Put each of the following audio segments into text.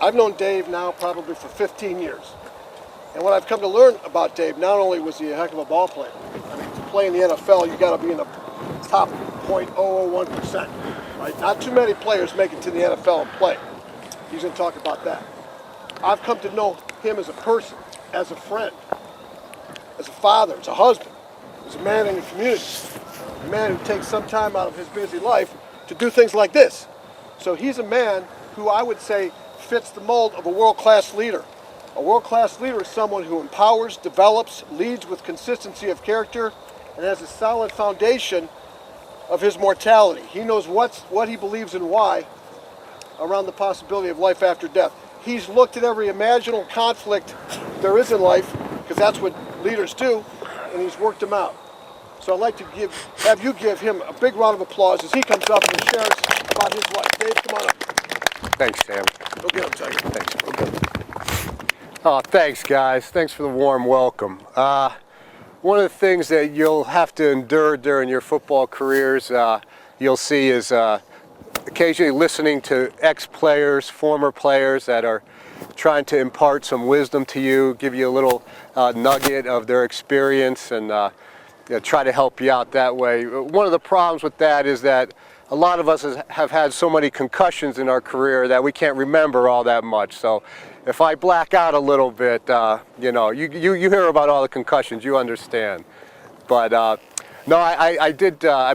I've known Dave now probably for 15 years. And what I've come to learn about Dave, not only was he a heck of a ball player, I mean, to play in the NFL, you got to be in the top 0.001%. Right? Not too many players make it to the NFL and play. He's going to talk about that. I've come to know him as a person, as a friend, as a father, as a husband, as a man in the community, a man who takes some time out of his busy life to do things like this. So he's a man who I would say fits the mold of a world-class leader. A world-class leader is someone who empowers, develops, leads with consistency of character, and has a solid foundation of his mortality. He knows what he believes and why around the possibility of life after death. He's looked at every imaginable conflict there is in life, because that's what leaders do, and he's worked them out. So I'd like to have you give him a big round of applause as he comes up and shares about his life. Dave, come on up. Thanks, Sam. Go get him, Tiger. Thanks. Okay. Oh, thanks, guys. Thanks for the warm welcome. One of the things that you'll have to endure during your football careers, you'll see is occasionally listening to ex-players, former players that are trying to impart some wisdom to you, give you a little nugget of their experience, and try to help you out that way. One of the problems with that is that a lot of us have had so many concussions in our career that we can't remember all that much. So if I black out a little bit, you hear about all the concussions, you understand. But no, I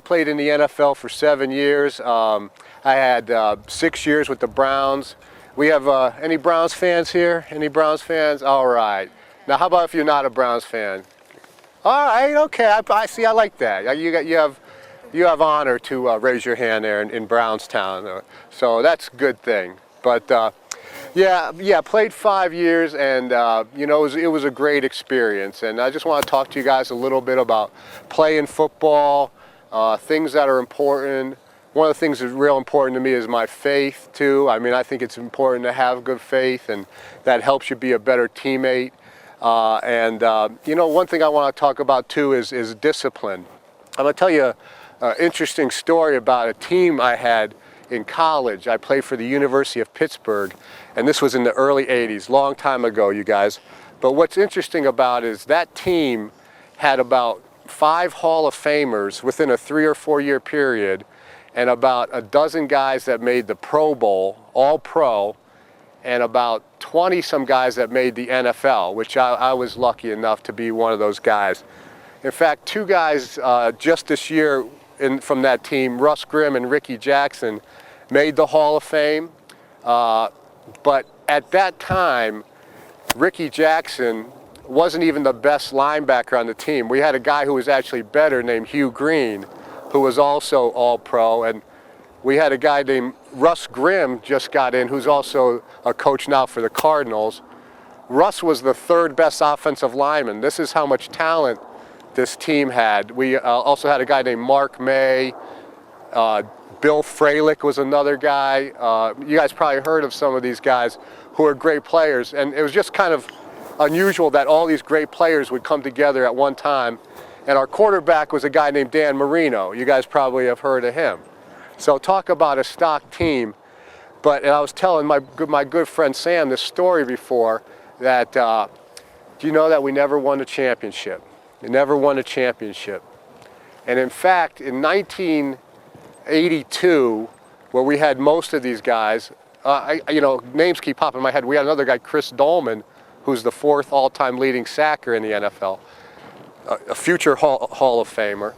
played in the NFL for 7 years. I had 6 years with the Browns. We have any Browns fans here? Any Browns fans? All right. Now, how about if you're not a Browns fan? All right, okay. I see. I like that. You have honor to raise your hand there in Brownstown, so that's a good thing. But yeah, played 5 years, and it was a great experience. And I just want to talk to you guys a little bit about playing football, things that are important. One of the things that's real important to me is my faith too. I mean, I think it's important to have good faith, and that helps you be a better teammate. One thing I want to talk about too is discipline. I'm going to tell you an interesting story about a team I had in college. I played for the University of Pittsburgh, and this was in the early 80s, long time ago, you guys. But what's interesting about it is that team had about 5 Hall of Famers within a 3 or 4 year period, and about a dozen guys that made the Pro Bowl, all pro, and about 20-some guys that made the NFL, which I was lucky enough to be one of those guys. In fact, 2 guys just this year from that team, Russ Grimm and Ricky Jackson, made the Hall of Fame. But at that time, Ricky Jackson wasn't even the best linebacker on the team. We had a guy who was actually better named Hugh Green, who was also all-pro, and we had a guy named Russ Grimm just got in, who's also a coach now for the Cardinals. Russ was the 3rd best offensive lineman. This is how much talent this team had. We also had a guy named Mark May. Bill Fralick was another guy. You guys probably heard of some of these guys who are great players, and it was just kind of unusual that all these great players would come together at one time. And our quarterback was a guy named Dan Marino. You guys probably have heard of him. So talk about a stock team. And I was telling my good friend Sam this story before, that do you know that we never won a championship? We never won a championship. And in fact, in 1982, where we had most of these guys, names keep popping in my head. We had another guy, Chris Dolman, who's the 4th all-time leading sacker in the NFL, a future Hall of Famer.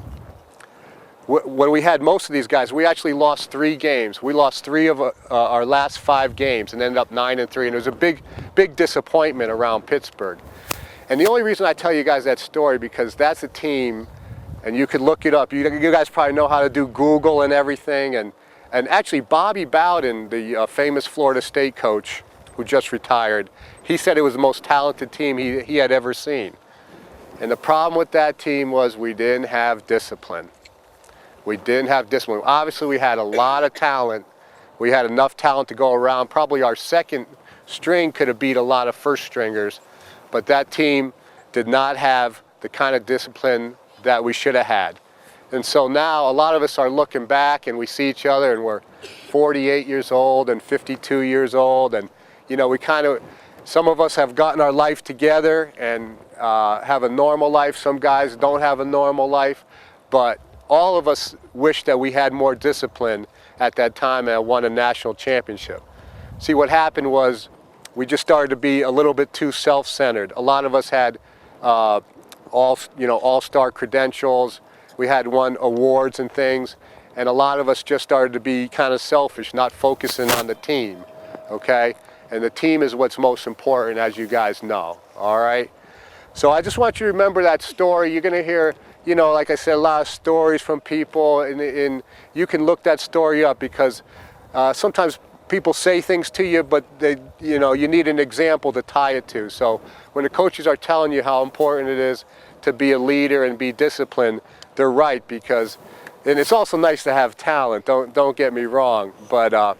When we had most of these guys, we actually lost 3 games. We lost 3 of our last 5 games and ended up 9-3. And it was a big disappointment around Pittsburgh. And the only reason I tell you guys that story, because that's a team, and you could look it up. You guys probably know how to do Google and everything. And actually, Bobby Bowden, the famous Florida State coach who just retired, he said it was the most talented team he had ever seen. And the problem with that team was we didn't have discipline. We didn't have discipline. Obviously, we had a lot of talent. We had enough talent to go around. Probably our second string could have beat a lot of first stringers, but that team did not have the kind of discipline that we should have had. And so now a lot of us are looking back and we see each other and we're 48 years old and 52 years old, and we some of us have gotten our life together and have a normal life. Some guys don't have a normal life, but all of us wish that we had more discipline at that time and won a national championship. See, what happened was we just started to be a little bit too self-centered. A lot of us had all-star credentials. We had won awards and things, and a lot of us just started to be kind of selfish, not focusing on the team, okay? And the team is what's most important, as you guys know, all right? So I just want you to remember that story. You're gonna hear, like I said, a lot of stories from people, and you can look that story up because sometimes people say things to you, but you need an example to tie it to. So when the coaches are telling you how important it is to be a leader and be disciplined, they're right, because, and it's also nice to have talent, don't get me wrong, but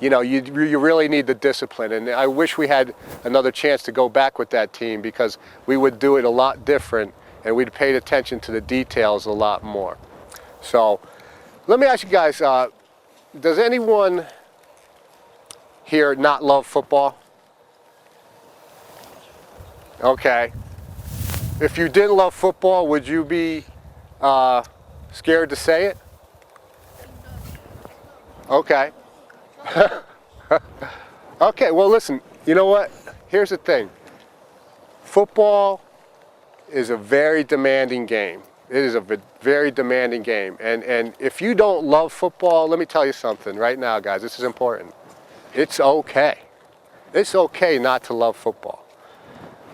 you really need the discipline. And I wish we had another chance to go back with that team, because we would do it a lot different and we'd paid attention to the details a lot more. So let me ask you guys, does anyone here not love football? Okay. If you didn't love football, would you be scared to say it? Okay. Okay, well listen, you know what? Here's the thing. Football is a very demanding game. It is a very demanding game. And if you don't love football, let me tell you something right now, guys. This is important. It's okay. It's okay not to love football.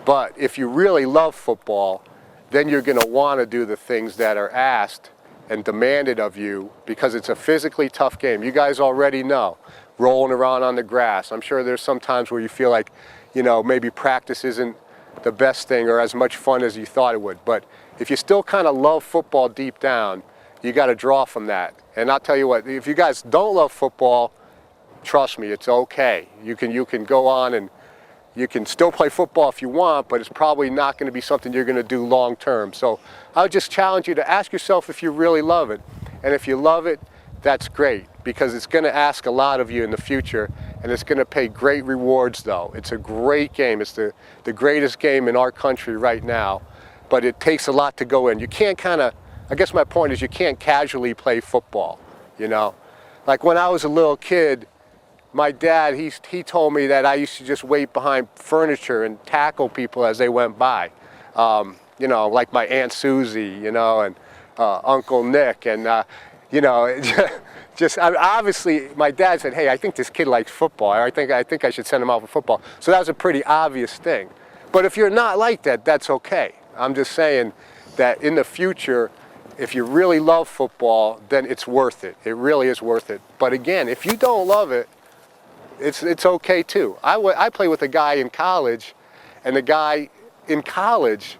But if you really love football, then you're going to want to do the things that are asked and demanded of you, because it's a physically tough game. You guys already know, rolling around on the grass. I'm sure there's some times where you feel like, maybe practice isn't the best thing or as much fun as you thought it would. But if you still kind of love football deep down, you got to draw from that. And I'll tell you what, if you guys don't love football, trust me, it's okay. You can go on and you can still play football if you want, but it's probably not going to be something you're going to do long term. So I would just challenge you to ask yourself if you really love it. And if you love it, that's great, because it's going to ask a lot of you in the future, and it's going to pay great rewards though. It's a great game. It's the greatest game in our country right now, but it takes a lot to go in. You can't I guess my point is you can't casually play football, Like when I was a little kid, my dad, he told me that I used to just wait behind furniture and tackle people as they went by. Like my Aunt Susie, and Uncle Nick, and obviously my dad said, hey, I think this kid likes football. I think I should send him out for football. So that was a pretty obvious thing. But if you're not like that, that's okay. I'm just saying that in the future, if you really love football, then it's worth it. It really is worth it. But again, if you don't love it, it's okay too. I played with a guy in college, and the guy in college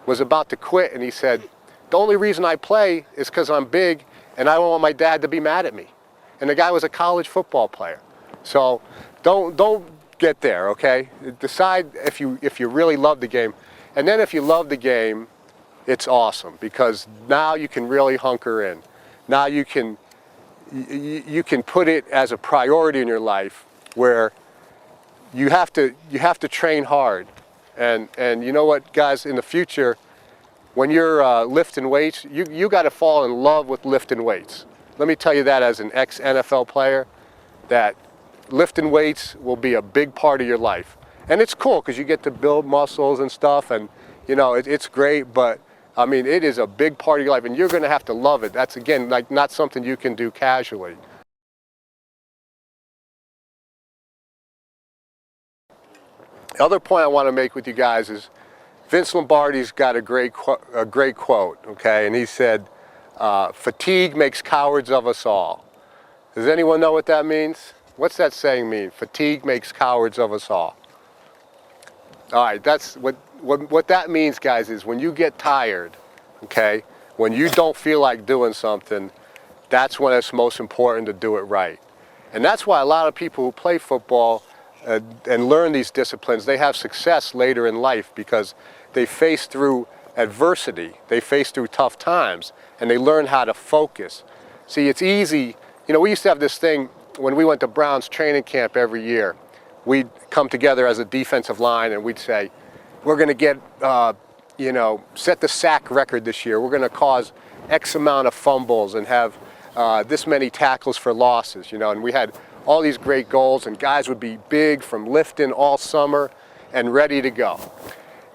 was about to quit, and he said, the only reason I play is because I'm big and I don't want my dad to be mad at me. And the guy was a college football player. So don't get there, okay? Decide if you really love the game. And then if you love the game, it's awesome, because now you can really hunker in. Now you can put it as a priority in your life, where you have to train hard. And you know what, guys, in the future, when you're lifting weights, you got to fall in love with lifting weights. Let me tell you that as an ex-NFL player, that lifting weights will be a big part of your life. And it's cool because you get to build muscles and stuff, and it's great, but I mean, it is a big part of your life, and you're going to have to love it. That's, again, like not something you can do casually. The other point I want to make with you guys is Vince Lombardi's got a great quote, okay? And he said, fatigue makes cowards of us all. Does anyone know what that means? What's that saying mean? Fatigue makes cowards of us all. All right, that's what that means, guys, is when you get tired, okay, when you don't feel like doing something, that's when it's most important to do it right. And that's why a lot of people who play football and learn these disciplines, they have success later in life, because they face through adversity, they face through tough times, and they learn how to focus. See, it's easy. We used to have this thing when we went to Brown's training camp every year. we'd come together as a defensive line and we'd say, we're going to get, set the sack record this year. We're going to cause X amount of fumbles and have this many tackles for losses, and we had all these great goals, and guys would be big from lifting all summer and ready to go.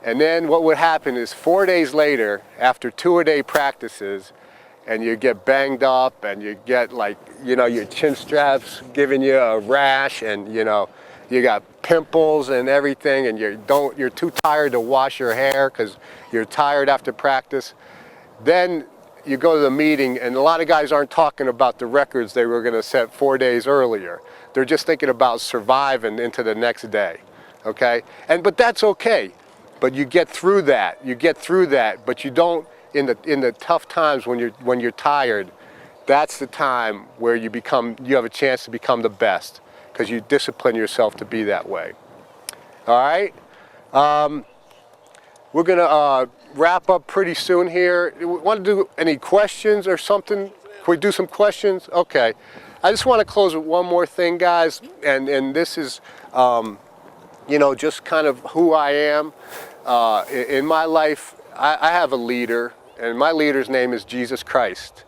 And then what would happen is 4 days later, after 2-a-day practices, and you get banged up and you get your chin straps giving you a rash, and you got pimples and everything, and you're too tired to wash your hair because you're tired after practice. Then you go to the meeting, and a lot of guys aren't talking about the records they were going to set 4 days earlier. They're just thinking about surviving into the next day, okay? But that's okay. But you get through that. But you don't, in the tough times when you're tired, that's the time where you have a chance to become the best, because you discipline yourself to be that way. All right? We're going to wrap up pretty soon here. Want to do any questions or something? Can we do some questions? Okay. I just want to close with one more thing, guys, and this is, just kind of who I am. In my life, I have a leader, and my leader's name is Jesus Christ.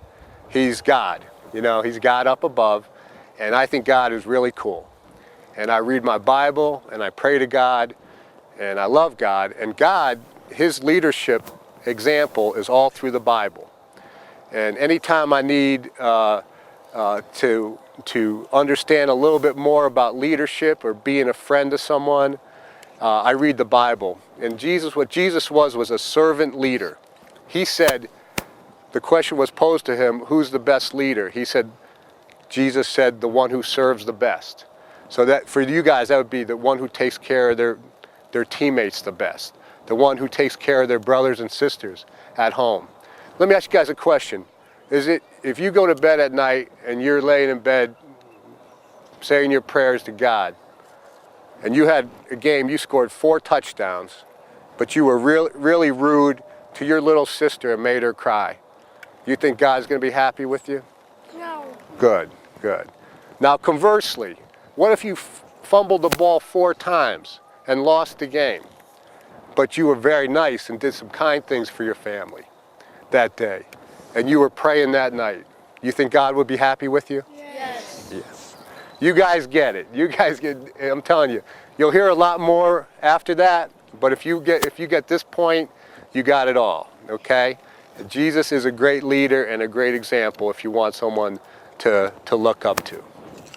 He's God. He's God up above, and I think God is really cool. And I read my Bible, and I pray to God, and I love God. And God, his leadership example is all through the Bible. And anytime I need to understand a little bit more about leadership or being a friend to someone, I read the Bible. And what Jesus was a servant leader. He said, the question was posed to him, who's the best leader? Jesus said, the one who serves the best. So that for you guys, that would be the one who takes care of their teammates the best. The one who takes care of their brothers and sisters at home. Let me ask you guys a question. If you go to bed at night and you're laying in bed saying your prayers to God, and you had a game, you scored 4 touchdowns, but you were really rude to your little sister and made her cry, you think God's going to be happy with you? No. Good. Now conversely, what if you fumbled the ball 4 times and lost the game, but you were very nice and did some kind things for your family that day, and you were praying that night? You think God would be happy with you? Yes. Yes. You guys get it. I'm telling you, you'll hear a lot more after that, but if you get this point, you got it all, okay? Jesus is a great leader and a great example if you want someone to look up to.